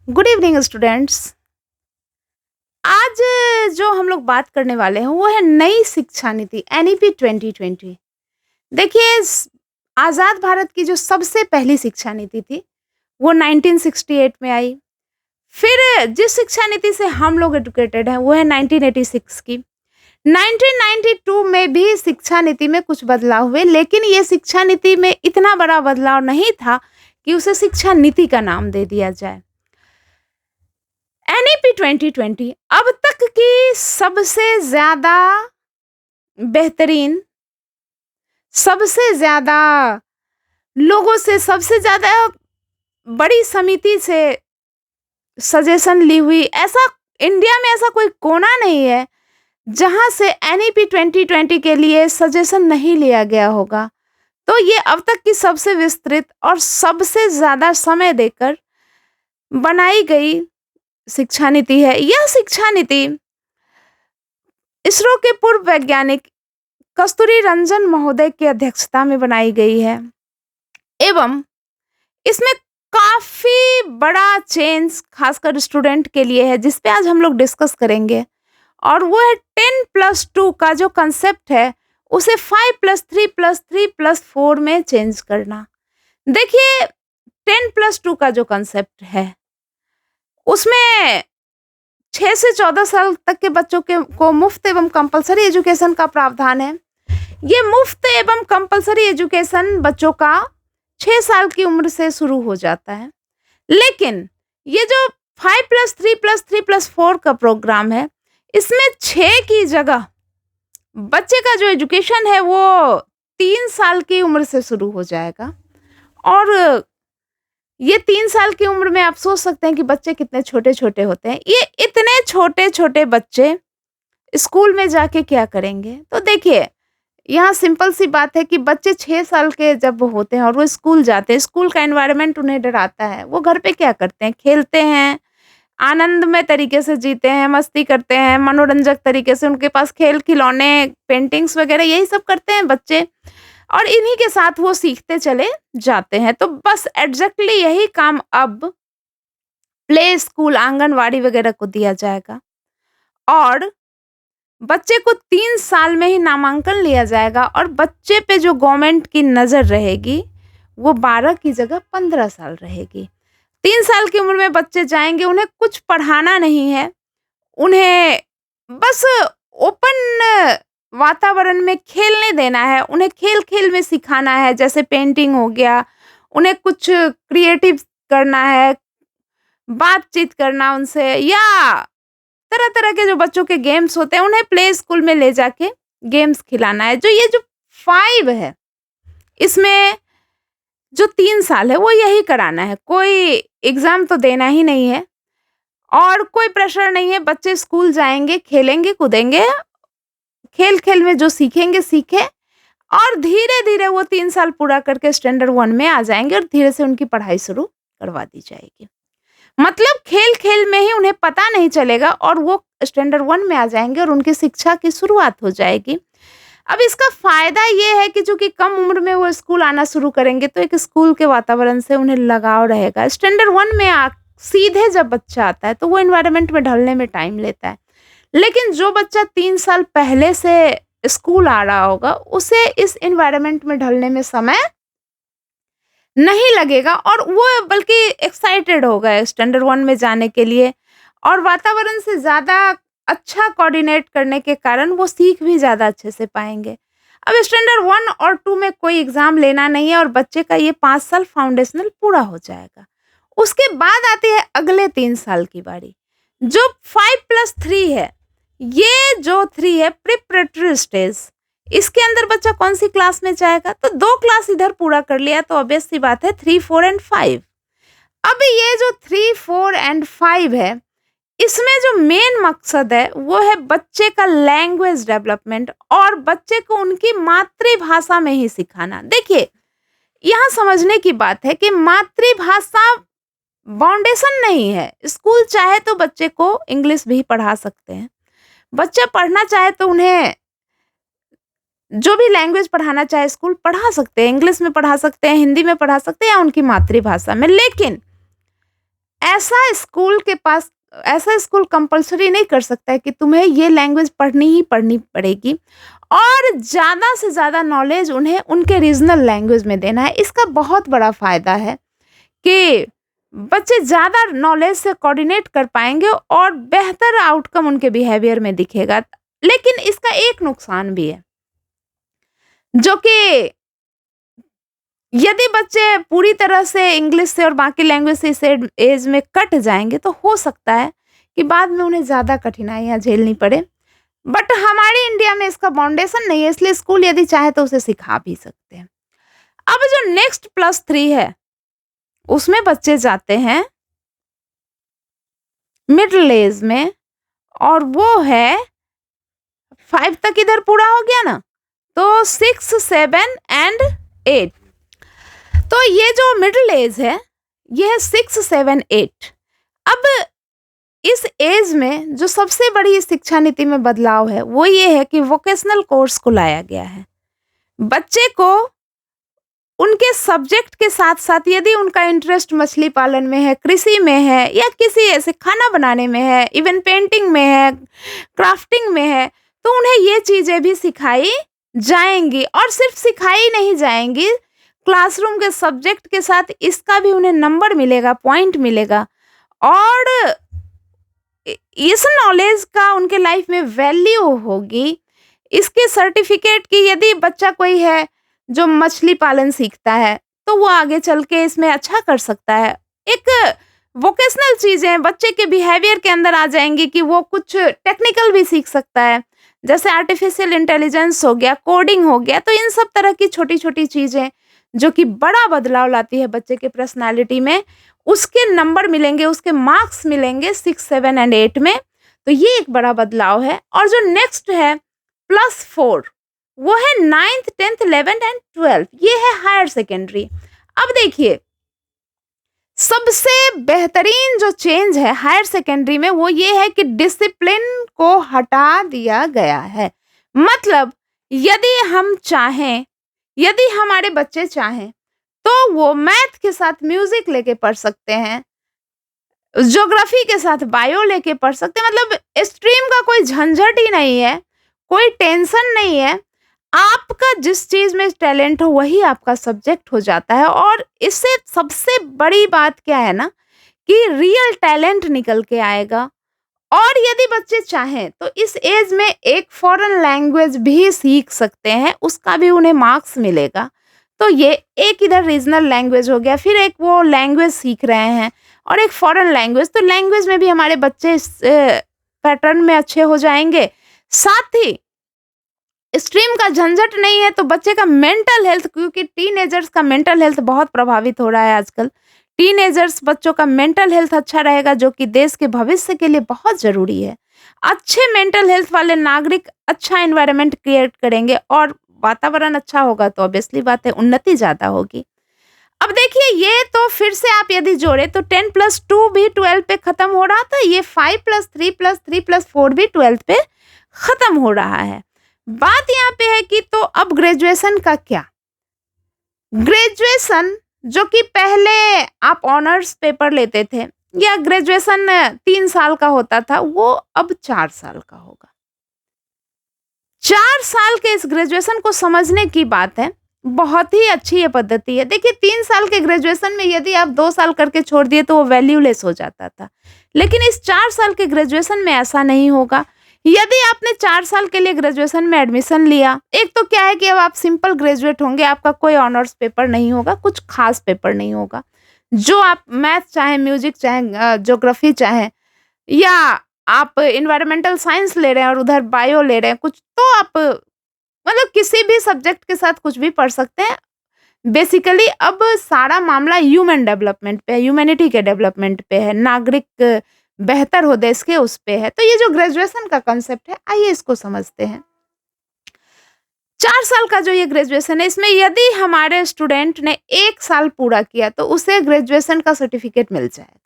Good evening students. आज जो हम लोग बात करने वाले हैं वो है नई शिक्षा नीति एनईपी 2020। देखिए आज़ाद भारत की जो सबसे पहली शिक्षा नीति थी वो 1968 में आई। फिर जिस शिक्षा नीति से हम लोग एजुकेटेड हैं वो है 1986 की। 1992 में भी शिक्षा नीति में कुछ बदलाव हुए, लेकिन ये शिक्षा नीति में इतना बड़ा बदलाव नहीं था कि उसे शिक्षा नीति का नाम दे दिया जाए। एनईपी 2020 अब तक की सबसे ज्यादा बेहतरीन, सबसे ज्यादा लोगों से, सबसे ज्यादा बड़ी समिति से सजेशन ली हुई। ऐसा इंडिया में ऐसा कोई कोना नहीं है जहां से एनईपी 2020 के लिए सजेशन नहीं लिया गया होगा। तो ये अब तक की सबसे विस्तृत और सबसे ज्यादा समय देकर बनाई गई शिक्षा नीति है। यह शिक्षा नीति इसरो के पूर्व वैज्ञानिक कस्तूरी रंजन महोदय की अध्यक्षता में बनाई गई है एवं इसमें काफी बड़ा चेंज खासकर स्टूडेंट के लिए है, जिस पे आज हम लोग डिस्कस करेंगे। और वो है 10+2 का जो कंसेप्ट है उसे 5+3+3+4 में चेंज करना। देखिए 10+2 का जो कंसेप्ट है उसमें 6 से 14 साल तक के बच्चों को मुफ्त एवं कंपलसरी एजुकेशन का प्रावधान है। ये मुफ्त एवं कंपलसरी एजुकेशन बच्चों का 6 साल की उम्र से शुरू हो जाता है, लेकिन ये जो 5+3+3+4 का प्रोग्राम है इसमें 6 की जगह बच्चे का जो एजुकेशन है वो 3 साल की उम्र से शुरू हो जाएगा। और ये 3 साल की उम्र में आप सोच सकते हैं कि बच्चे कितने छोटे छोटे होते हैं। ये इतने छोटे छोटे बच्चे स्कूल में जाके क्या करेंगे? तो देखिए यहाँ सिंपल सी बात है कि बच्चे 6 साल के जब होते हैं और वो स्कूल जाते हैं, स्कूल का एनवायरनमेंट उन्हें डराता है। वो घर पे क्या करते हैं? खेलते हैं, आनंदमय तरीके से जीते हैं, मस्ती करते हैं, मनोरंजक तरीके से उनके पास खेल खिलौने, पेंटिंग्स वगैरह यही सब करते हैं बच्चे, और इन्हीं के साथ वो सीखते चले जाते हैं। तो बस एग्जैक्टली यही काम अब प्ले स्कूल, आंगनवाड़ी वगैरह को दिया जाएगा और बच्चे को 3 साल में ही नामांकन लिया जाएगा और बच्चे पे जो गवर्नमेंट की नज़र रहेगी वो 12 की जगह 15 साल रहेगी। 3 साल की उम्र में बच्चे जाएंगे, उन्हें कुछ पढ़ाना नहीं है, उन्हें बस ओपन वातावरण में खेलने देना है, उन्हें खेल-खेल में सिखाना है, जैसे पेंटिंग हो गया, उन्हें कुछ क्रिएटिव करना है, बातचीत करना उनसे, या तरह-तरह के जो बच्चों के गेम्स होते हैं उन्हें प्ले स्कूल में ले जाके गेम्स खिलाना है। ये जो 5 है इसमें जो 3 साल है वो यही कराना है। कोई एग्ज़ाम तो देना ही नहीं है और कोई प्रेशर नहीं है। बच्चे स्कूल जाएँगे, खेलेंगे, कूदेंगे, खेल-खेल में जो सीखेंगे सीखें और धीरे-धीरे वो 3 साल पूरा करके स्टैंडर्ड 1 में आ जाएँगे और धीरे से उनकी पढ़ाई शुरू करवा दी जाएगी। मतलब खेल-खेल में ही उन्हें पता नहीं चलेगा और वो स्टैंडर्ड 1 में आ जाएँगे और उनकी शिक्षा की शुरुआत हो जाएगी। अब इसका फ़ायदा ये है कि चूँकि कम उम्र में वो स्कूल आना शुरू करेंगे तो एक स्कूल के वातावरण से उन्हें लगाव रहेगा। स्टैंडर्ड 1 में सीधे जब बच्चा आता है तो वो एनवायरनमेंट में ढलने में टाइम लेता है। लेकिन जो बच्चा 3 साल पहले से स्कूल आ रहा होगा उसे इस एनवायरनमेंट में ढलने में समय नहीं लगेगा और वो बल्कि एक्साइटेड होगा स्टैंडर्ड 1 में जाने के लिए और वातावरण से ज़्यादा अच्छा कोऑर्डिनेट करने के कारण वो सीख भी ज़्यादा अच्छे से पाएँगे। अब स्टैंडर्ड 1 और 2 में कोई एग्ज़ाम लेना नहीं है और बच्चे का ये 5 साल फाउंडेशनल पूरा हो जाएगा। उसके बाद आती है अगले 3 साल की बारी, जो 5+3 है। ये जो 3 है प्रिपरेटरी स्टेज, इसके अंदर बच्चा कौन-सी क्लास में जाएगा? तो 2 क्लास इधर पूरा कर लिया तो ऑब्वियस सी बात है 3, 4 एंड 5। अब ये जो 3, 4 एंड 5 है, इसमें जो मेन मकसद है वो है बच्चे का लैंग्वेज डेवलपमेंट और बच्चे को उनकी मातृभाषा में ही सिखाना। देखिए, यहाँ समझने की बात है कि मातृभाषा फाउंडेशन नहीं है। स्कूल चाहे तो बच्चे को इंग्लिश भी पढ़ा सकते हैं। बच्चा पढ़ना चाहे तो उन्हें जो भी लैंग्वेज पढ़ाना चाहे स्कूल पढ़ा सकते हैं, इंग्लिश में पढ़ा सकते हैं, हिंदी में पढ़ा सकते हैं या उनकी मातृभाषा में। लेकिन ऐसा स्कूल कंपल्सरी नहीं कर सकता है कि तुम्हें ये लैंग्वेज पढ़नी ही पढ़नी पड़ेगी, और ज़्यादा से ज़्यादा नॉलेज उन्हें उनके रीजनल लैंग्वेज में देना है। इसका बहुत बड़ा फ़ायदा है कि बच्चे ज़्यादा नॉलेज से कोऑर्डिनेट कर पाएँगे और बेहतर आउटकम उनके बिहेवियर में दिखेगा। लेकिन इसका एक नुकसान भी है, जो कि यदि बच्चे पूरी तरह से इंग्लिश से और बाकी लैंग्वेज से इस एज में कट जाएँगे, तो हो सकता है कि बाद में उन्हें ज़्यादा कठिनाइयाँ झेलनी पड़े। बट हमारे इंडिया में इसका फाउंडेशन नहीं है, इसलिए स्कूल यदि चाहे तो उसे सिखा भी सकते हैं। अब जो नेक्स्ट +3 है, उसमें बच्चे जाते हैं मिडल एज में, और वो है 5 तक इधर पूरा हो गया ना, तो 6, 7 एंड 8। तो ये जो मिडल एज है, ये है 6, 7, 8। अब इस एज में जो सबसे बड़ी शिक्षा नीति में बदलाव है, वो ये है कि वोकेशनल कोर्स को लाया गया है। बच्चे को उनके सब्जेक्ट के साथ-साथ यदि उनका इंटरेस्ट मछली पालन में है, कृषि में है, या किसी ऐसे खाना बनाने में है, इवन पेंटिंग में है, क्राफ्टिंग में है, तो उन्हें ये चीज़ें भी सिखाई जाएँगी। और सिर्फ सिखाई नहीं जाएँगी, क्लासरूम के सब्जेक्ट के साथ इसका भी उन्हें नंबर मिलेगा, पॉइंट मिलेगा, और इस नॉलेज का उनके लाइफ में वैल्यू होगी। इसके सर्टिफिकेट की, यदि बच्चा कोई है जो मछली पालन सीखता है, तो वो आगे चल के इसमें अच्छा कर सकता है। एक वोकेशनल चीज़ें बच्चे के बिहेवियर के अंदर आ जाएँगी कि वो कुछ टेक्निकल भी सीख सकता है, जैसे आर्टिफिशियल इंटेलिजेंस हो गया, कोडिंग हो गया। तो इन सब तरह की छोटी-छोटी चीज़ें जो कि बड़ा बदलाव लाती है बच्चे के पर्सनैलिटी में, उसके नंबर मिलेंगे, उसके मार्क्स मिलेंगे 6, 7 एंड 8 में। तो ये एक बड़ा बदलाव है। और जो नेक्स्ट है +4, वो है 9th, 10th, 11th and 12th। ये है हायर सेकेंडरी। अब देखिए, सबसे बेहतरीन जो चेंज है हायर सेकेंडरी में, वो ये है कि डिसिप्लिन को हटा दिया गया है। मतलब यदि हम चाहें, यदि हमारे बच्चे चाहें, तो वो मैथ के साथ म्यूजिक लेके पढ़ सकते हैं, ज्योग्राफी के साथ बायो लेके पढ़ सकते हैं। मतलब स्ट्रीम का कोई झंझट ही नहीं है, कोई टेंशन नहीं है। आपका जिस चीज़ में टैलेंट हो, वही आपका सब्जेक्ट हो जाता है। और इससे सबसे बड़ी बात क्या है ना, कि रियल टैलेंट निकल के आएगा। और यदि बच्चे चाहें तो इस एज में एक फॉरेन लैंग्वेज भी सीख सकते हैं, उसका भी उन्हें मार्क्स मिलेगा। तो ये एक इधर रीजनल लैंग्वेज हो गया, फिर एक वो लैंग्वेज सीख रहे हैं, और एक फॉरेन लैंग्वेज। तो लैंग्वेज में भी हमारे बच्चे इस पैटर्न में अच्छे हो जाएंगे। साथ ही स्ट्रीम का झंझट नहीं है, तो बच्चे का मेंटल हेल्थ, क्योंकि टीनेजर्स का मेंटल हेल्थ बहुत प्रभावित हो रहा है आजकल। टीनेजर्स बच्चों का मेंटल हेल्थ अच्छा रहेगा, जो कि देश के भविष्य के लिए बहुत ज़रूरी है। अच्छे मेंटल हेल्थ वाले नागरिक अच्छा एनवायरनमेंट क्रिएट करेंगे, और वातावरण अच्छा होगा तो ऑब्वियसली बात है, उन्नति ज़्यादा होगी। अब देखिए, ये तो फिर से आप यदि जोड़े तो 10 + 2 भी 12 पे खत्म हो रहा था, ये 5 + 3 + 3 + 4 भी 12 पे खत्म हो रहा है। बात यहाँ पे है कि तो अब ग्रेजुएशन का क्या? ग्रेजुएशन, जो कि पहले आप ऑनर्स पेपर लेते थे, या ग्रेजुएशन 3 साल का होता था, वो अब 4 साल का होगा। 4 साल के इस ग्रेजुएशन को समझने की बात है। बहुत ही अच्छी ये पद्धति है। देखिए, 3 साल के ग्रेजुएशन में यदि आप 2 साल करके छोड़ दिए तो वो वैल्यूलेस हो जाता था। लेकिन इस 4 साल के ग्रेजुएशन में ऐसा नहीं होगा। यदि आपने 4 साल के लिए ग्रेजुएशन में एडमिशन लिया, एक तो क्या है कि अब आप सिंपल ग्रेजुएट होंगे, आपका कोई ऑनर्स पेपर नहीं होगा, कुछ खास पेपर नहीं होगा। जो आप मैथ चाहे, म्यूजिक चाहे, ज्योग्राफी चाहे, या आप एनवायरमेंटल साइंस ले रहे हैं और उधर बायो ले रहे हैं कुछ, तो आप मतलब किसी भी सब्जेक्ट के साथ कुछ भी पढ़ सकते हैं। बेसिकली अब सारा मामला ह्यूमन डेवलपमेंट पे है, ह्यूमैनिटी के डेवलपमेंट पे है, नागरिक बेहतर हो देश के, उस पे है। तो ये जो ग्रेजुएशन का कंसेप्ट है, आइए इसको समझते हैं। 4 साल का जो ये ग्रेजुएशन है, इसमें यदि हमारे स्टूडेंट ने 1 साल पूरा किया तो उसे ग्रेजुएशन का सर्टिफिकेट मिल जाएगा।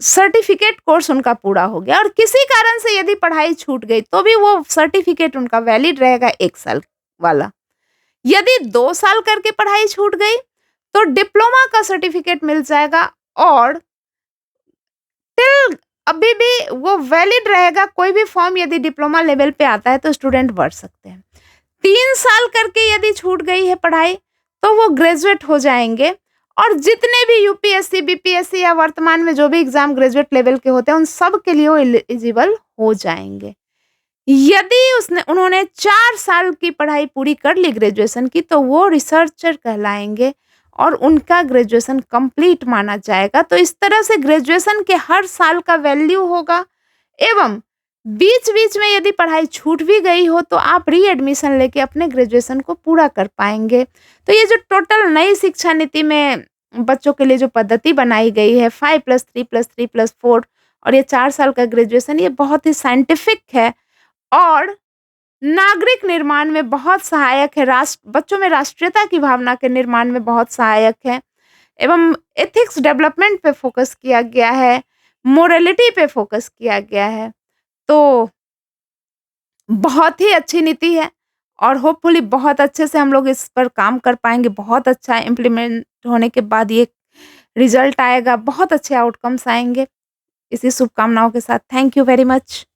सर्टिफिकेट कोर्स उनका पूरा हो गया, और किसी कारण से यदि पढ़ाई छूट गई तो भी वो सर्टिफिकेट उनका वैलिड रहेगा 1 साल वाला। यदि 2 साल करके पढ़ाई छूट गई तो डिप्लोमा का सर्टिफिकेट मिल जाएगा, और अभी भी वो वैलिड रहेगा। कोई भी फॉर्म यदि डिप्लोमा लेवल पे आता है तो स्टूडेंट भर सकते हैं। 3 साल करके यदि छूट गई है पढ़ाई तो वो ग्रेजुएट हो जाएँगे और जितने भी यूपीएससी, बीपीएससी या वर्तमान में जो भी एग्ज़ाम ग्रेजुएट लेवल के होते हैं, उन सब के लिए वो एलिजिबल हो जाएँगे। यदि उसने उन्होंने 4 साल की पढ़ाई पूरी कर ली ग्रेजुएशन की, तो वो रिसर्चर कहलाएँगे और उनका ग्रेजुएशन कंप्लीट माना जाएगा। तो इस तरह से ग्रेजुएशन के हर साल का वैल्यू होगा एवं बीच-बीच में यदि पढ़ाई छूट भी गई हो, तो आप री-एडमिशन लेके अपने ग्रेजुएशन को पूरा कर पाएँगे। तो ये जो टोटल नई शिक्षा नीति में बच्चों के लिए जो पद्धति बनाई गई है 5+3+3+4 और ये 4 साल का ग्रेजुएशन, ये बहुत ही साइंटिफिक है और नागरिक निर्माण में बहुत सहायक है, बच्चों में राष्ट्रीयता की भावना के निर्माण में बहुत सहायक है एवं एथिक्स डेवलपमेंट पे फ़ोकस किया गया है, मोरालिटी पे फ़ोकस किया गया है। तो बहुत ही अच्छी नीति है और होपफुली बहुत अच्छे से हम लोग इस पर काम कर पाएँगे। बहुत अच्छा इम्प्लीमेंट होने के बाद ये रिज़ल्ट आएगा, बहुत अच्छे आउटकम्स आएँगे। इसी शुभकामनाओं के साथ थैंक यू वेरी मच।